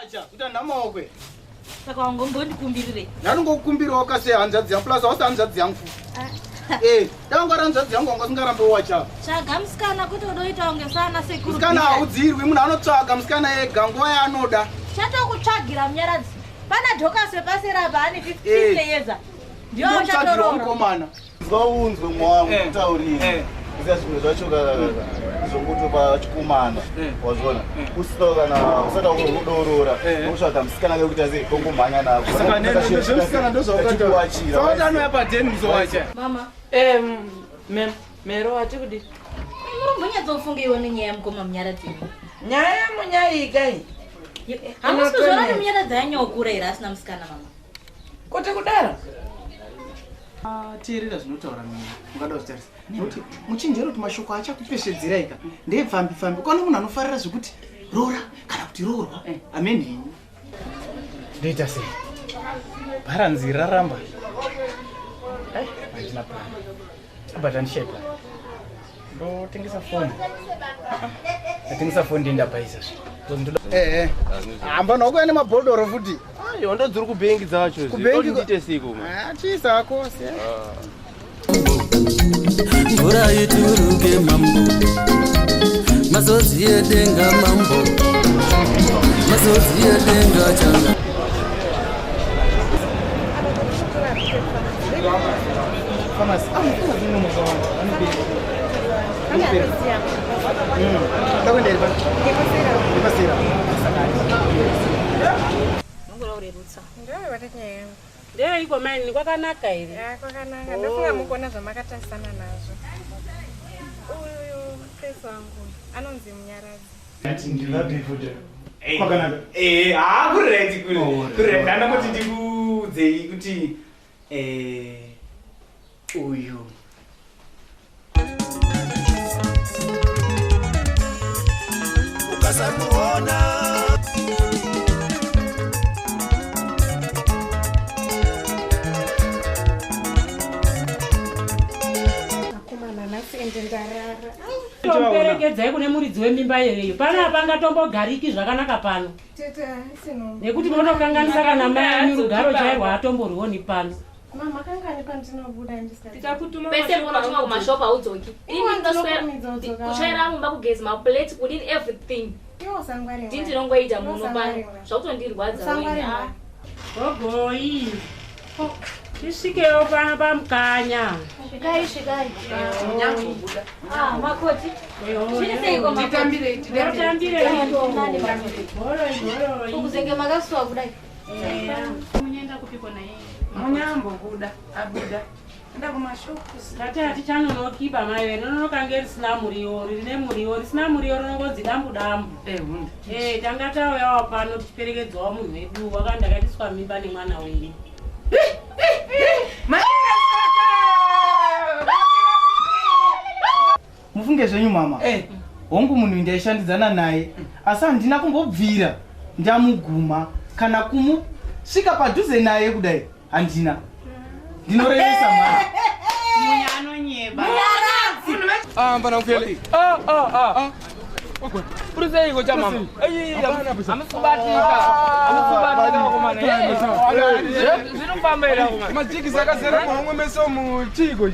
wacha kuita namaokwe saka wangombokumbirire ndanongokumbirawo kasi hanzvadzi yangu plus wasi hanzvadzi yangu ndangara hanzvadzi yangu wanga singarambe wacha tsvaga musikana kuti unoita unge sana sekuru musikana haudzirwi munhu anotsvaga musikana ega nguva yaanoda chatokutsvagira munyaradzi pana dhokasi wepasera apa ane 15 yeza ndiyo chatorora mukomana zvaunzwe mwangu kutaurira kuziya zvinhu zvacho zvongoto pachikomana wazvona usina kana usada kudorora unotsvaga musikana wekuti asi kongomhanya nako saka nezvemusikana ndozvaukatanoya padeni kuzowacha mama mero ati kudi murumbonyatsofunga iwo nenyaya yemukoma munyaradzi nyaya yamunyaika iyi hamusikuzvona nemunyaradzi yanyokura here asina musikana mama kuti kudaro teerera zvinotaura mungada kutarisa nokuti muchinjero kuti mashoko achakupeshedzera ika ndebvambi kwana munhu anofarira zvekuti rora kana kuti rorwa amen henyu ndoita sei bharanzi raramba handina plan but andishai plan ndotengesa foni atengesa foni ndendabhaisa hamba nakuya nemabhodhoro futi ndo dziri kubhengi dzacho kubengiite siku chiisako mvura ituruke mambo mazodzi edenga mambo mazodzi edenga changa famasi nongororerutsa ndeiko maini kwakanaka here kwakanaka ndofunga mukona zvamakatasana nazvo. Uyu pesa wangu anonzi Munyaradzi. kureti ndanda kuti ndikudzei kuti uyu ukasamuona tomperekedzai kune muridzi wemimba iyoyo pana pangatombogariki zvakanaka pano nekuti motokanganisa kana mai anyu rugaro chairwa atomborwoni pano mama kangani pandinobuda pese munotuma kumashopu haudzoki kuchaira mumba kugezi maplate kudini everything ndini ndinongoita muno pano zvakutondirwadza gogoi tisvikewo pano pamukanya svikai makoti zviriseikoukuzenge makasuwa kudai munyenda kupiko naye munyambobuda abuda enda kumashopu tati hatichanonokiba maiwe rinonokange risina muriwo rine muriwo risina muriwo rinongodzi dambu tanga tauyawo pano tichiperekedzwawo munhu wedu wakandakatiswa mimba nemwana wei mufunge zvenyu mama hongu munhu ndaishandidzana naye asi handina kumbobvira ndamuguma kana kumusvika padhuze naye kudai handina ndinorevesa mwana munyanonyeba pana kufeli Uruseiko chama. Amekubatika komana. Zvinofambira komana. Majiki zakazera muhomwe meso muchiko.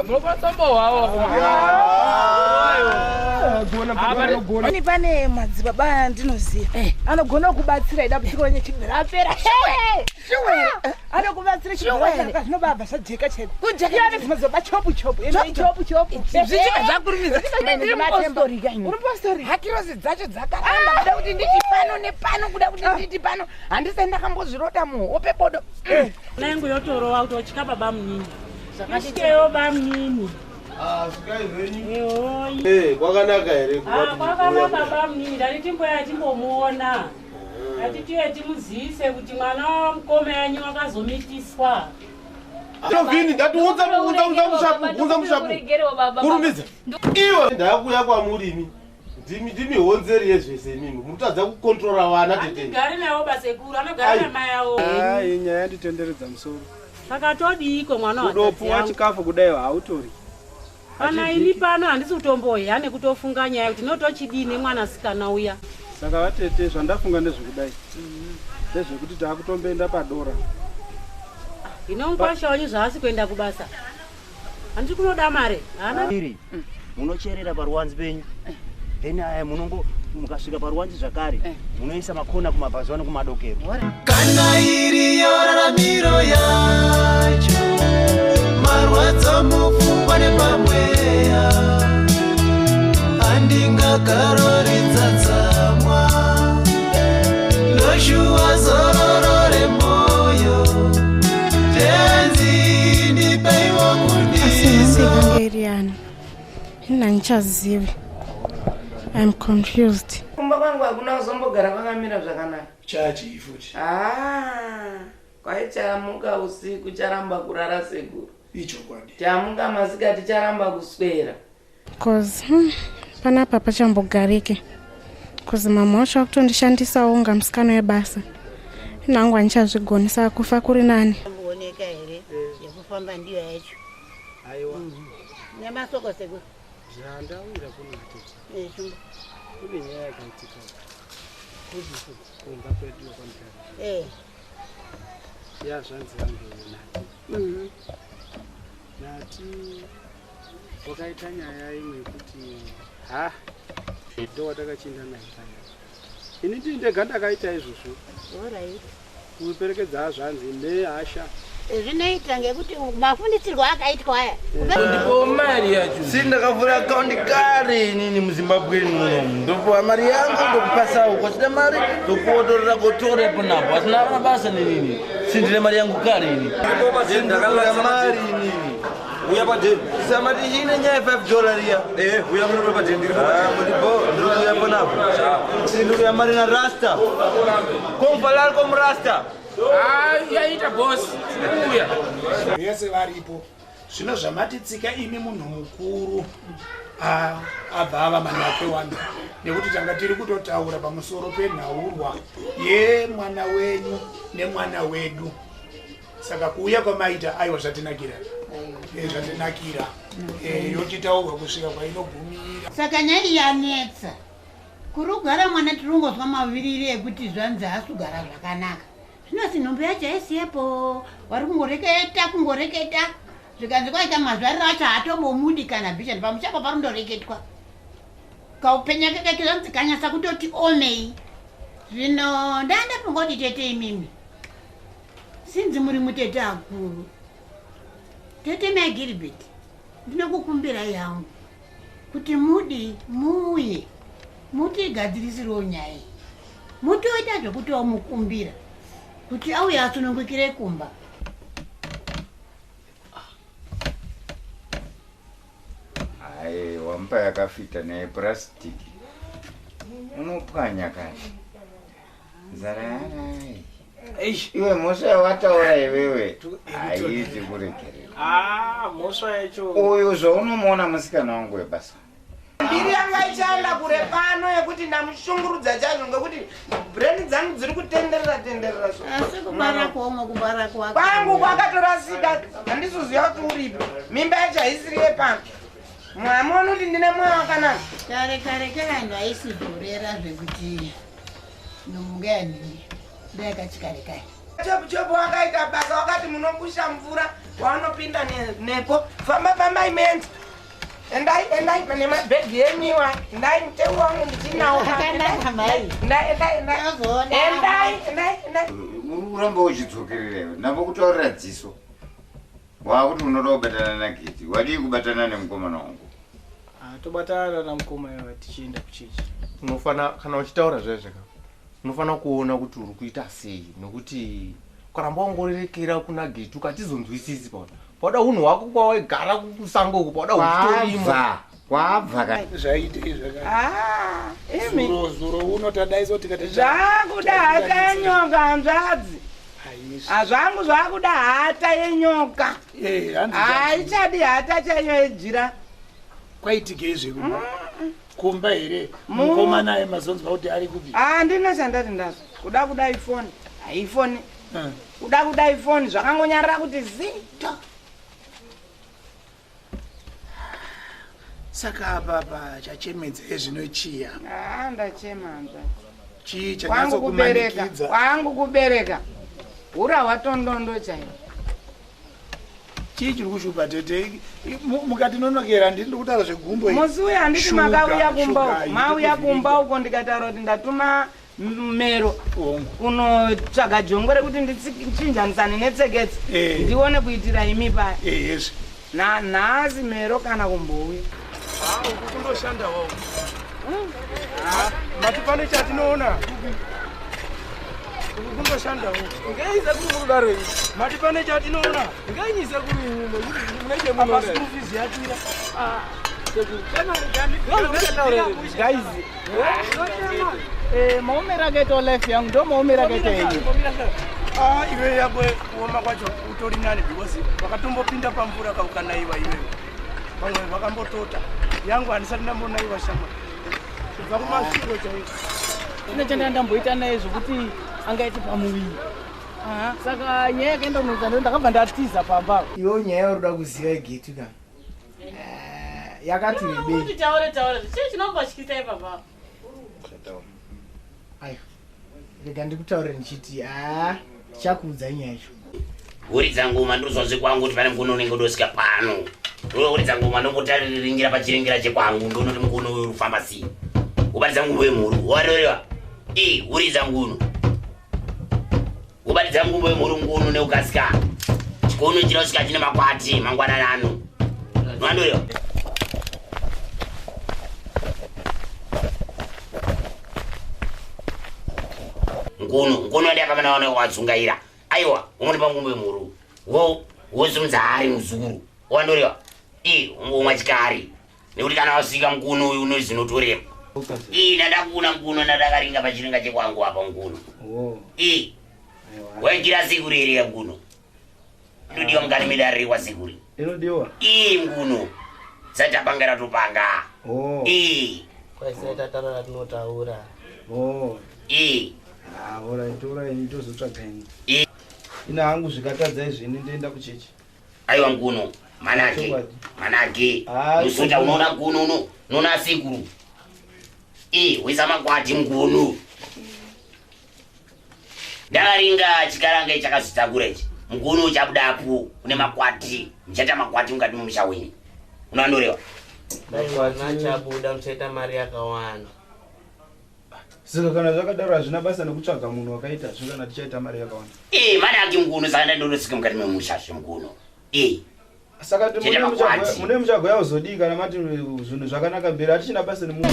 Munopatsombo wawo komana. Ani pane madzibaba andinoziya. Anogona kubatsira ida butsiko lenye chibhera apera. Shiwe. Anokubatsira chibhera zvinobva zvajeka cheko. Kujeka nezinozoba chopu. Chopu. Zvichika zvakurumidza. Uri hakirosi dzacho dzakaramba kuda kuti nditi pano nepano kuda kuti nditi pano handisai ndakambozvirota muhope bodo nangu yotorowa kuti wachika baba munyini zvakatikeyo baba munyini kwakanaka here kwakanaka baba munyini ndati timboya timbomuona ati tiye timuziise kuti mwana wamukoma yanyu wakazomitiswa Vini, ndatiunza mushapu. Kurumidza. Iwe ndakuya kwamurimi. Ndimi honzeri yezvese mimi. Mutadza kukontrora vana tete. Gari nawo basekuru anogara namai awo. Nyaya nditenderedza musoro. Saka todiko mwana wa. Kudopuwa chikafu kudai hautori. Pana ini pano handisi kutomboya nekutofunga nyaya kuti notochidini mwana sikana uya. saka vatete zvandafunga ndezvekudai ndezvekuti taakutomboenda padora. Inongwasha wanyu zvaasi kuenda kubasa. Handiti kunoda mare. Hana iri. Munocherera paruwanzi penyu. Then aya munongo mukasvika paruwanzi zvakare. Munoisa makona kumabhazi wano kumadokero. Kana iriyo raramiro yacho. Marwadzo mupfungwa nepamweya. Handingagaroridza tsamwa. Noshuwa zororo remwoyo. Tenzi ndipeiwo kundiso. Ariana, inanchazivi. I'm confused. Kumba kwangu hakuna kuzombogara kwakamira zvakanaka. Chachi futi. Kwai chamuka usiku charamba kurara seguru. Icho kwadi. Chamuka masikati charamba kuswera. Cause panapa pachambogarike. Cause mama wacho akutondishandisawo unga musikano webasa. Nangu andichazvigonisa kufa kuri nani. Kuoneka here yekufamba ndiyo yacho. Aiwa. Nemasoko seguru. Zvandawira kunatete. Shumba. Kune nyaya yakaitika. Kuziso kumba kwedu kwamutare. Zvanzi yangu Nati. Nati wakaita nyaya imwe kuti ndo watakachinda naye paya. Ini ndega ndakaita izvozvo. Alright. Kuperekedza zvanzi nehasha. Zvinoita ngekuti mafundisirwo akaitwa aya. Ndipo mari yacho. Sindakavura account kare inini muZimbabwe muno. Ndopuwa mari yangu ndokupasa uko sina mari ndokuotorera kotore ponapo. Asina mabasa nini. Sindine mari yangu kare ini. Ndipo basi ndakavura mari inini. Uya padeni. Samati ine nyaya $5 ya. Uya muno padeni ndiri. Ndipo ndikuya ponapo. Sindiri ya mari na rasta. Komvalal kom rasta. Yaita boss. Uya. Vese varipo. Zvino zvamatitsika imi munhu mukuru. Abava manakwe wanu. Nekuti tanga tiri kutotaura pamusoro penhaurwa yemwana wenyu nemwana wedu. Saka kuuya kwamaita aiwa zvatinakira. Zvatinakira. Yochitaurwa kusvika kwainogumira. Saka nyaya yanetsa. Kurugara mwana tirongozwa mavirire ekuti zvanzi hasugara zvakanaka. Zvinozi nhombo yacho aisiyepo. Wari kungoreketa. Zvikanzi kwaita mazvariro acho haatomomudi kana bhishani pamuchapa parindoreketwa. Kaupenya kake zvanzi kanyasa kutoti omei. Zvino ndandapongoti tete imimi. Sinzi muri mutete akuru. Tete Magilbert. Ndinokukumbira yangu kuti mudi muuye mutigadzirisirewo nyaya. Mutoita zvokuti wamukumbira kuti auye asunungukire kumba. Wampa yakafita nepurasitiki unopwanya kani zarai iwe mhosva yawataura iwewe haiti kuregerera. Mhosva yacho uyu zvaunomuona musikana wangu webasa Mbiri yanga ichaenda kure pano yekuti ndamushungurudza chaizvo ngekuti breni dzangu dziri kutenderera so. Asi kubara kwomwe kubara kwako. Kwangu kwakatorasika handizoziva kuti uripo. Mimba yacho haisiri yepano. Mwamuona kuti ndine mwoyo wakanaka. Kare anhu aisidhorera zvekuti nhunga yanhingi ndayakachikare kare. Chopo wakaita basa wakati munopusha mvura waunopinda nepo. Famba imenzi. Endai nemabhegi enyiwa. Endai mteu wangu ndichinawo. Endai. uramba uchidzokererewo navo kutaurira dziso wakuti unoda kubatana nageti wadii kubatana nemukomana wangu. Tobatana namukomana tichienda kuchechi. Unofana kana uchitaura zvaizvaka unofana kuona kuti uri kuita sei nokuti ukaramba wangorerekera kuna geti ukatizonzwisisi paona pauda unhu hwako kwawaigara kusango uko pauda uchitorima kwabva zvaite zuro unotadaizoti zvakuda hata yenyoka hanzvadzi. Hazvangu zvakuda hata yenyoka. Haichadi hata chaiyo yejira. Kwaitikei zveku kumba here mukomana aye mazonzwa kuti ari kupi. Ndine chandati ndazo kuda ifoni haifoni kuda ifoni zvakangonyarara kuti zito. Saka apa chachemedza ezvinochiya. Ndachema hanzvadzi. Kwangu kubereka. Ura watondondo chai. Chii chiri kushupa tete mukatinonokera ndiri kutaura zvegumbo musi uyu handiti makauya kumba uko mauya kumba uko ndikataura kuti ndatuma mero kunotsvaga jongwe rekuti ndichinjanisane netsegetse ndione kuitira imi paya nhasi mero kana kumbouya kundoshandawo mati pane chatinoona kundoshandawo ngeize kuri murudarei mati pane chatinoona ngeinyise kuri munenge munofisi yatira maomera kaita life yangu ndo maomera kaita yenyu iwe yako kuoma kwacho utori nani because wakatombopinda pamvura kaukanaiwa iwewe vamwe vakambotota yangu handisati ndambonaiwa shama kubva kumasiro chaiko ine chanda ndamboita naye zvokuti angaiti pamuviri saka nyaya yakaenda kunonza ndo ndakabva ndatiza pamba iwewo nyaya yaurida kuziva igeti kana yakati rebei taure chii chinombotyisai baba ayo rega ndikutaurira ndichiti chakuudza nyaya yacho uridza ngoma ndozvazve kwangu kuti pane mukuno unenge udosvika pano uridza ngoma ndombotaririringira pachiringira chekwangu ndonoti mukuno uyu urikufamba sei ubatidza ngumbo yemhuru warerewa uridza nguno ubatidza ngumbo yemhuru nguno neukasika chikuno chinosvika chine makwati mangwananano nowandorewa nguno ndiakamana wana wadzungaira aiwa umoti pangumbo yemhuru wosimudza ari muzuru wandorewa umwe chikari nekuti kana wasvika mukuno uyu unozinotoreva ndadakuona mukuno ndadakaringa pachiringa chekwangu apa mukuno wainjira sikuri here mukuno inodiwa mukati medaririwa sikuri inodiwa mukuno satapangira topanga kwaisaitatarara tinotaura tozotsvagaini ina hangu zvikatadza izvini ndoenda kuchechi aiwa nguno manake musunda unoona nguno uno unoona sikuru wisa makwati mguno ndakaringa chikarange chakazitakura ichi mguno uchabudapo une makwati ndichaita makwati mukati mumusha wenyu unoandorewa nachabuda muchaita mari yakawanda saka kana zvakadaro hazvina basa nekutsvaga munhu wakaita zvo kana tichaita mari yakawanda manake mguno saka ndandorosvika mukati memusha zvemguno saka mune muchagoya uzodii kana mati zvinhu zvakanaka mberi hatichina basa nemunhu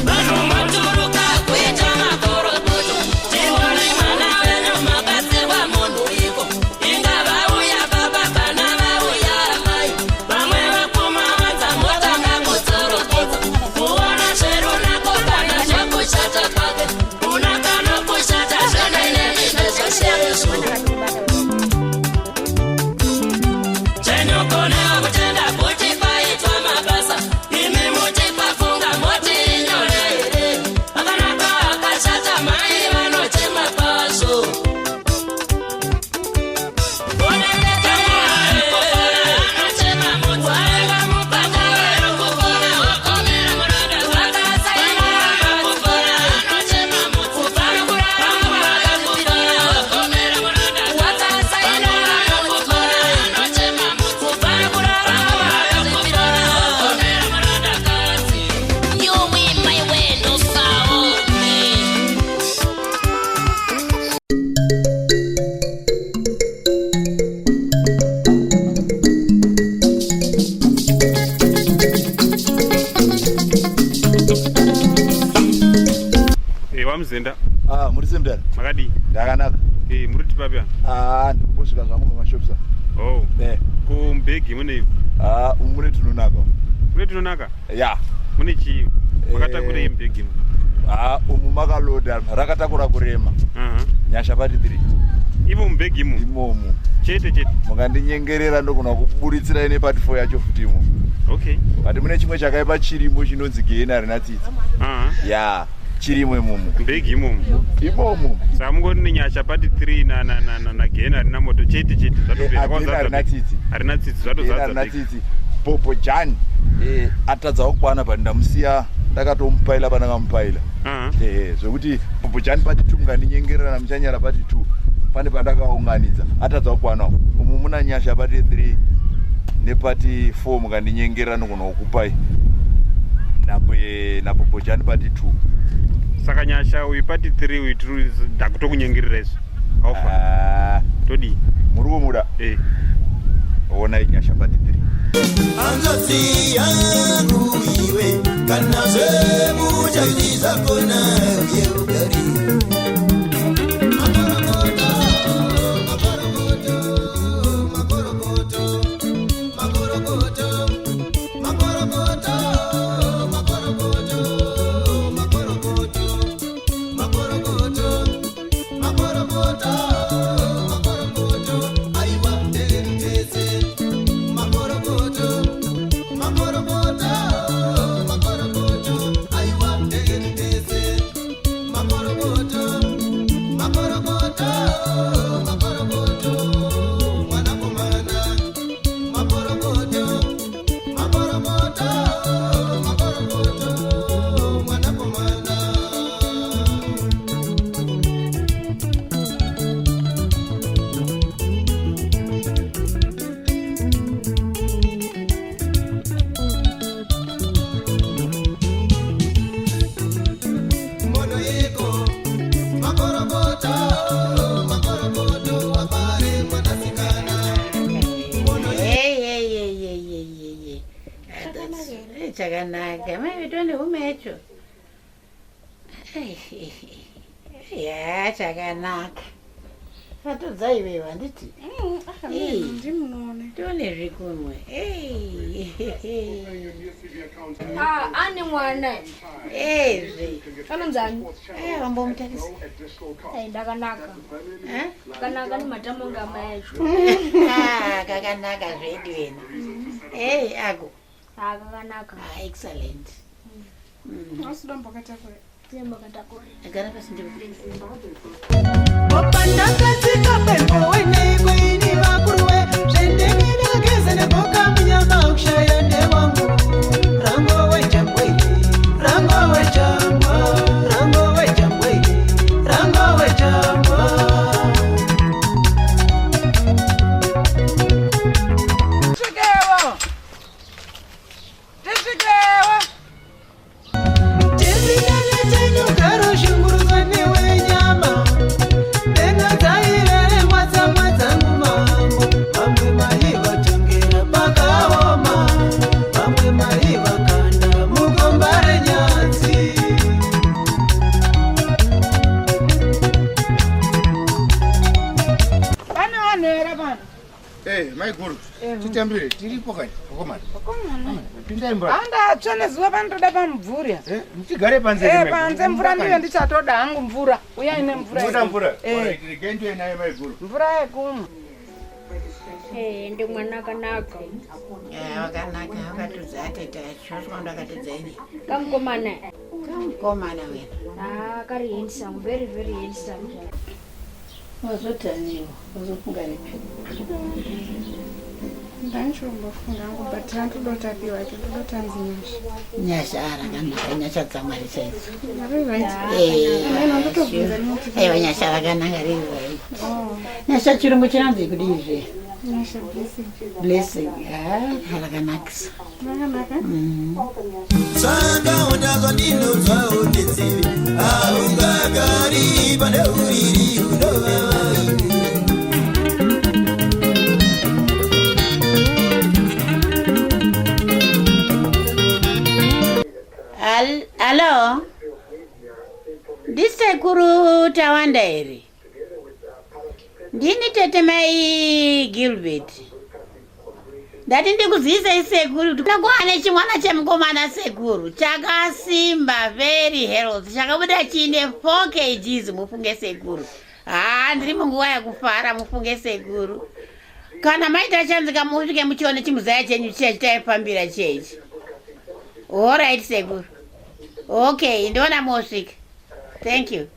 muri semdara makadi ndakanaka muri tipapya ndikungosvika zvangu pamashopsa kumbegi mune mune tunonaka mune tunonaka ya mune chii makatakurei mbegi umu makaloda rakatakura kurema nyasha pati 3 ivo mumbegi imomo chete mukandinyengerera ndogona kuburitsira ine pati 4 yacho futimo but mune chimwe chakaipa chirimo chinonzi geni harina tsitsi ya chirimo imomo mbegi imomo saka mungori nenyasha pati 3 na geni harina moto chete harina tsitsi zvatozaarina tsitsi popo jani atadzawo kwana pa ndamusiya ndakatomupaila pana kamupaila zvokuti bhojani pati 2 mukandinyengerera muchanyara pati 2 pane pandakaunganidza atadza kukwanawo umu muna nyasha pati 3 nepati 4 mukandinyengerera nokunokupai napo bhojani pati 2 saka nyasha uyu pati 3 uyu ndakutokunyengerera izvo aufa todi muri kumuda ona nyasha pati 3 Anzoti yangu iwe kana semujailiza kona yeugari chakanaka maitone umecho ya chakanaka atodza iwewe handiti tone zvikunwe ane mwana anonzani wambomutarisa ndakanaka kanaka ni matamo ngama yacho kakanaka zvedu wena ako kakanaka excellent agara pasi Opandakatika pembo wene kweini vakuruwe zvendeminageze neboka munyama kushaya ndewangu rango wejambwe rango wejambwa rango wejambwe rango wejambwa Tisvikewo tisvikewo tizinyanyetenyugaro shungurudzwa newenyama denga dzairere mwatsamwadzangu mambo vamwe maivatongera pakaoma vamwe maivakanda mugomba renyadzi pane vanhu here pano maiguru titambire tiripo kani vakomana pindai handatsva nezuva panotoda pamumvura tigare panze panze mvura ndiyo ndichatoda hangu mvura uyai nemvura regendwe nayo maiguru mvura yekumwa ndi mwana akanaka wakanaka wakatodza ateta zvoswanda akatodza ini kamukomana kamukomana wena kari handsome very very handsome wazotaniwa wazofunga ripi ndanchombofunga angu but randodotapiwa cho ndodotanzi nyasha rakanaka nyasha dzamwari chaidzo ndotovunza aiwa nyasha rakanaka riri right nyasha chirungu chinanzi kudizve nyasha blessing rakanakisa saka undazwa ndinozwawo netsivi aungagari pane uriri unovavaini Hello? Ndisekuru Tawanda here. Ndini tete mai Gilbert. Ndati ndikuziise isekuru takwane chimwana chemukomana sekuru chakasimba very healthy chakabuda chine 4 kgs mufunge sekuru. Ndiri munguva yakufara mufunge sekuru. Kana maita chanzika musvike muchione chimuzaya chenyu chitaifambira chechi. All right, sekuru. Okay, ndona mosvika. Thank you.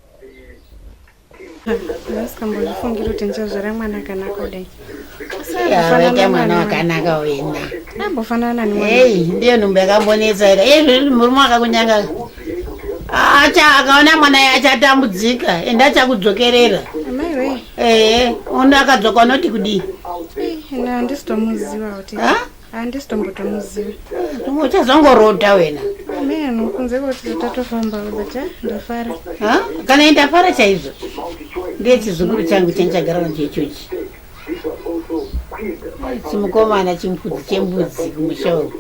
Ndasikambofungira kuti ndichazvara mwana akanaka kudai. Yaita mwana wakanaka wena. Ambofanana ni mwana. Hey, ndiyo nhumbi yakambonetsa ira. Murume akakunyanga. Akaona mwana achatambudzika ende achakudzokerera. Amai onda akadzoka unoti kudii? Ina handisitomuziva kuti. Handisitombotomuziva. Uchazongorota wena. Meno kunze kuti tatofamba bacha ndafara. Kana indafara chaizvo. Ndiye chizukuru changu chanchagara nacho ichochi. Chimukomana chimpudzi chembudzi kumushauri.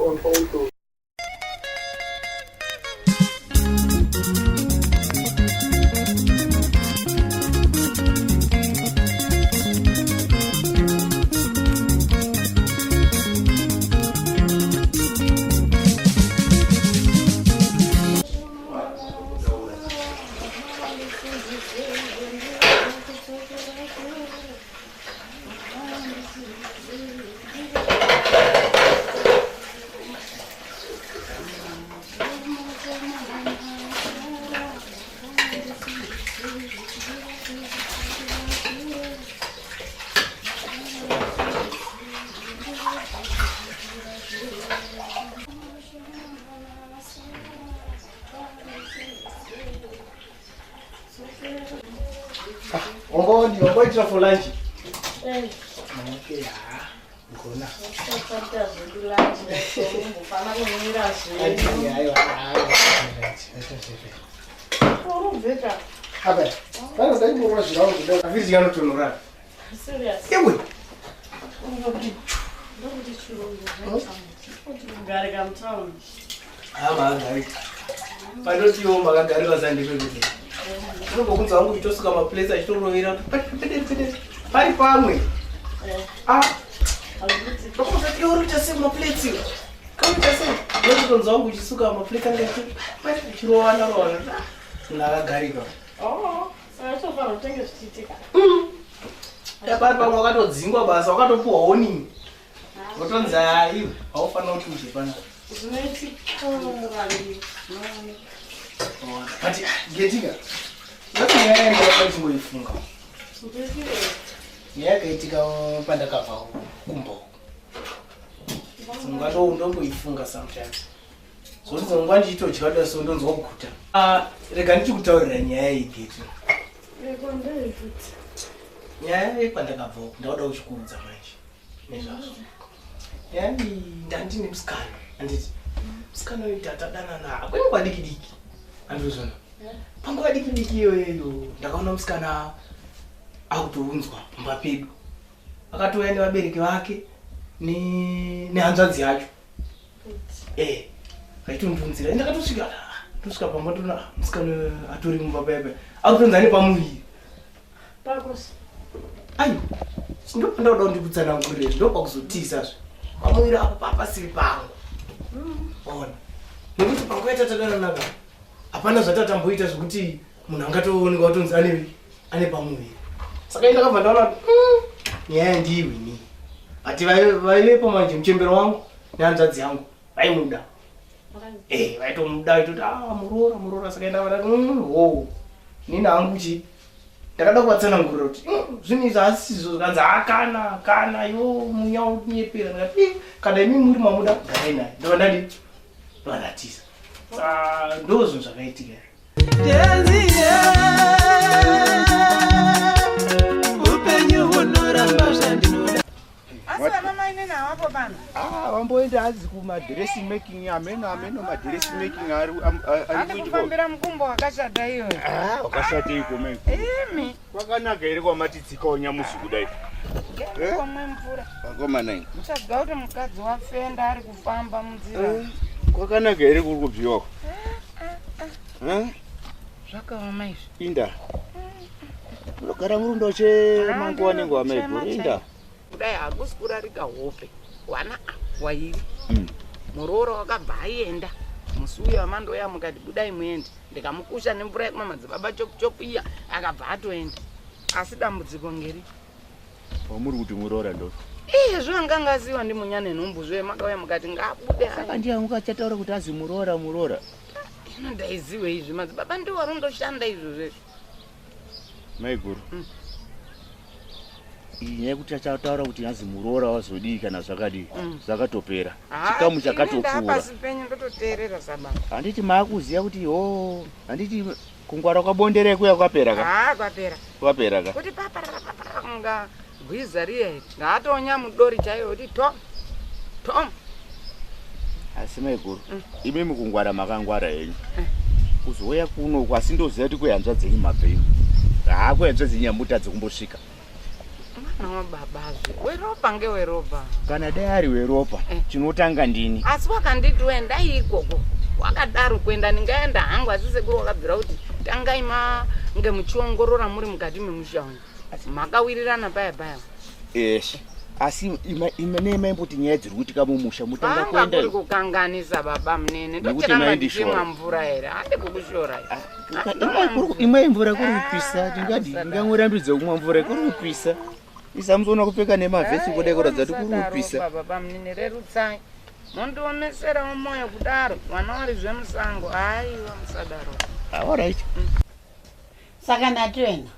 Ongoitira for lunch. Okay, ngona. Abe, bana dai mo wasi rawo da afisi yana tunura. Serious. Yewe. Gari gamtown. Gari. Padoti yo magari wazandi kwete. Ndokunza wangu itosuka ma place achitorovera pari pamwe. Ndokunza tioro chase ma place. Kama chase ndokunza wangu chisuka ma place ngati pari chirowana rona. Nakagarika. Sasa fara utenge chitika. Pari pamwe wakatodzingwa basa wakatopuwa warning. Wotonza iwe aufana kuti uje pana. Zvinoiti randi. Ati getika. Wati yeye ndio kwachingoifunga. Yakaitika pandakabva kumbo. Ngwato ndomboifunga sometimes. Zvoti ngwa ndichitodya so ndonzwa kuguta. Rega ndichikutaurira nyaya igeti. Nyaya yepandakabva ndauda kuchikuudza manje. Nezvazvo. Yani ndandine musikana. Anditi musikana uyu tatadanana akwenguva diki. Andizvona. Panguva diki iyoyo ndakaona musikana akutounzwa pamba pedu. Akatouya nevabereki vake nehanzvadzi yacho. Vaitondunzira ndakatosvika pamba tona musikana atori mumba pepe. Akutonza nepamuviri. Pakosi. Ayo. Ndopanda kuda kundikutsanangurira ndopa kuzotisazve. Pamuviri apo papasiri pangu. Ona. Nekuti panguva yatatadananaka. Hapana zvatatamboita zvekuti munhu angatooneka kutonzi ane pamuviri. Saka ndakabva ndaona nyaya ndiwe ni. Ati vaivepo manje muchembero wangu nehanzvadzi yangu vaimuda. Vaitomuda vaitoti murora saka ndakabva ndati nini hangu chi ndakada kuvatsanangurira kuti zvinhu izvi asizvo zvikanzi kana iwo munya unyepera ndikati kana imi muri mamuda garai naye ndova ndati ndoanatisa. Ndo zvinhu zvakaitika. Upenyu hunoramba zvandinoda. Asi vana mai nena hapo bana. Vamboenda hazi kuma dressing making ameno ma dressing making ari kufambira mukumbo wakashata iyo. Wakashata ikomeko. Imi. Kwakanaka ere kwamati tsika onyamusi kudai. Komwe mvura. Akoma nai. Muchazwa kuti mukadzi wafenda ari kufamba munzira. Kwakanaka ere kuri kubviwa. Zvakaoma izvi. Inda. Unogara murundoche manguva nenguva maiguru inda. Kudai hakusi kurarika hope. Wana wairi. Muroro wakabva aenda. Musi uya wamandoya mukati budai muende. Ndikamukusha nemvura yekumwa madzibaba chopu iya akabva atoenda. Asi dambudziko ngeri. Wamuri kuti murora ndo. Zvanga ngaziwa ndi munyane nhumbu zve makauya mukati ngabude. Saka ndiye mukachataura kuti azi murora. Ndaiziwe izvi madzibaba ndiwo warondoshanda izvo zvesvo. maiguru inyaya yekuti achataura kuti yazi muroora wazodii kana zvakadii zvakatopera chikamu chakatopfuura pasi penyu ndototeerera sababa handiti maakuziya kuti handiti kungwara kwabondere kuya kwapera ka kwapera ka kuti paparara kunga gwiza riya iri ngaatonya mudori chaiyo kuti tom asi maiguru imimi kungwara makangwara henyu kuzouya kuno kwasi ndoziva kuti kuyanzva dzenyu mabhenyu kuyanzva dzenyambuta dzekumbosvika mwana wababazve weropa ngeweropa kana dai ari weropa chinotanga ndini asi wakanditi wendai ikoko wakadaro kuenda ndingaenda hangu asi sekuru wakabvira kuti tangai ngemuchiongorora muri mukati memusha uyu makawirirana paya eshe asi imene maimboti nyaya dziri kuitika mumusha mutanga kuenda kuri kukanganisa baba munene ndochiramba ndichimwa mvura here handi kukushora imwe mvura kuri kupisa tingadi ndingamurambidze kumwa mvura kuri kupisa isamuzoona kupfeka nemavhesi kudai kuratidza kuti kuri kupisa baba munene rerutsai mondiomesera mumwoyo kudaro vana vari zvemusango haiwa musadaro alright saka ndatoenda